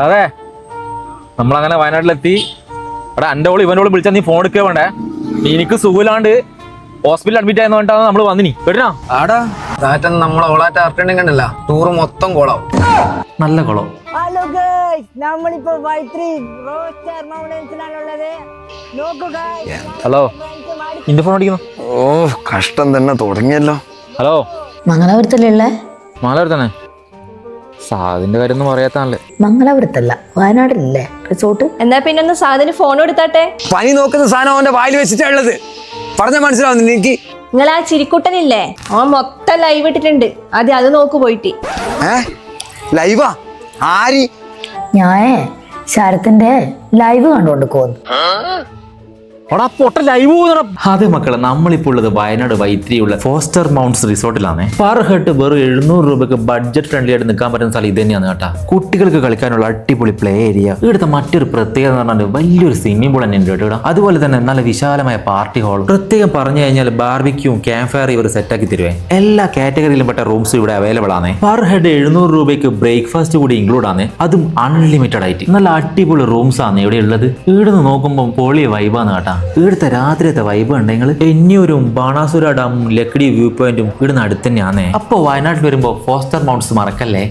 അതെ നമ്മളങ്ങനെ വയനാട്ടിലെത്തി. എടാ എൻ്റെ ഓള് ഇവനോട് വിളിച്ചാൽ നീ ഫോൺ എടുക്കുക വേണ്ടേ. എനിക്ക് സുഖമില്ലാണ്ട് ഹോസ്പിറ്റലിൽ അഡ്മിറ്റ് ആയെന്ന് പറഞ്ഞിട്ടാണ് നമ്മൾ വന്നിനി കേട്ടോ. ആടാ നമ്മളെ ഓളാറ്റ അർട്ടൻഡിങ് ഉണ്ടല്ല, ടൂറ് മൊത്തം കോളാവും. നല്ല കുളം. ഹലോ ഗൈസ്, നമ്മളിപ്പോ വൈത്രി റോസ്റ്റർ മൗണ്ടൻസിലാണുള്ളത്. നോക്കൂ ഗൈസ്. ഹലോ, നിന്റെ ഫോൺ അടിക്കുന്നു. ഓ കഷ്ടം തന്നെ തുടങ്ങിയല്ലോ. ഹലോ, മംഗലാപുരത്തല്ലേ? മാലൂർ തന്നെ. സാദിന്റെ കാര്യം ഒന്നും പറയാത്താണല്ലേ. മംഗലാപുരത്തല്ല, വയനാട്ടിലല്ലേ റിസോർട്ട്? എന്നാ പിന്നെ ഒന്ന് സാധനം ഫോൺ എടുത്താട്ടെ. പനി നോക്കുന്ന സാധനം അവന്റെ വായിൽ വെച്ചിട്ടുള്ളത് പറഞ്ഞ മനസ്സിലാവുന്നില്ല എനിക്ക്. നിങ്ങൾ ആ ചിരിക്കുട്ടനില്ലേ, അവൻ മൊത്തം ലൈവ് ഇട്ടിട്ടുണ്ട്. ആദ്യം അത് നോക്ക് പോയിട്ട്. ലൈവാ? ആരി? ഞാനേ ശരത്തിന്റെ ലൈവ് കണ്ടോണ്ട് പോന്നു. ലൈവ്. അതെ മക്കളെ, നമ്മളിപ്പോൾ ഉള്ളത് വയനാട് വൈത്തിരിയുള്ള ഫോസ്റ്റർ മൗണ്ട്സ് റിസോർട്ടിലാണ്. പെർ ഹെഡ് വെറും 700 രൂപയ്ക്ക് ബഡ്ജറ്റ് ഫ്രണ്ട്ലി ആയിട്ട് നിൽക്കാൻ പറ്റുന്ന സ്ഥലം ഇത് തന്നെയാണ് കേട്ടാ. കുട്ടികൾക്ക് കളിക്കാനുള്ള അടിപൊളി പ്ലേ ഏരിയ. ഇവിടുത്തെ മറ്റൊരു പ്രത്യേകത എന്ന് പറഞ്ഞാൽ വലിയൊരു സ്വിമ്മിംഗ് പൂൾ തന്നെ ഉണ്ട് കേട്ടോ. അതുപോലെ തന്നെ നല്ല വിശാലമായ പാർട്ടി ഹാൾ. പ്രത്യേകം പറഞ്ഞു കഴിഞ്ഞാൽ ബാർബിക്യൂം ക്യാമ്പ് ഫയർ ഇവർ സെറ്റാക്കി തരുവേ. എല്ലാ കാറ്റഗറിയിലും പെട്ട റൂംസ് ഇവിടെ അവൈലബിൾ ആണ്. പെർ ഹെഡ് 700 രൂപയ്ക്ക് ബ്രേക്ക്ഫാസ്റ്റ് കൂടി ഇൻക്ലൂഡ് ആണ്, അതും അൺലിമിറ്റഡ് ആയിട്ട്. നല്ല അടിപൊളി റൂംസ് ആണ് ഇവിടെ ഉള്ളത്. ഇവിടുന്ന് നോക്കുമ്പോൾ പൊളി വൈബാണ് കേട്ടാ. ഇവിടുത്തെ രാത്രിയത്തെ വൈബ് ഉണ്ടെങ്കിൽ എന്നിയൂരും ബാണാസുര ഡാമും ലക്കിടി വ്യൂ പോയിന്റും ഇവിടുന്ന് അടുത്ത് തന്നെയാണേ. അപ്പോൾ വയനാട്ടിൽ വരുമ്പോൾ ഫോസ്റ്റർ മൗണ്ട്സ് മറക്കല്ലേ.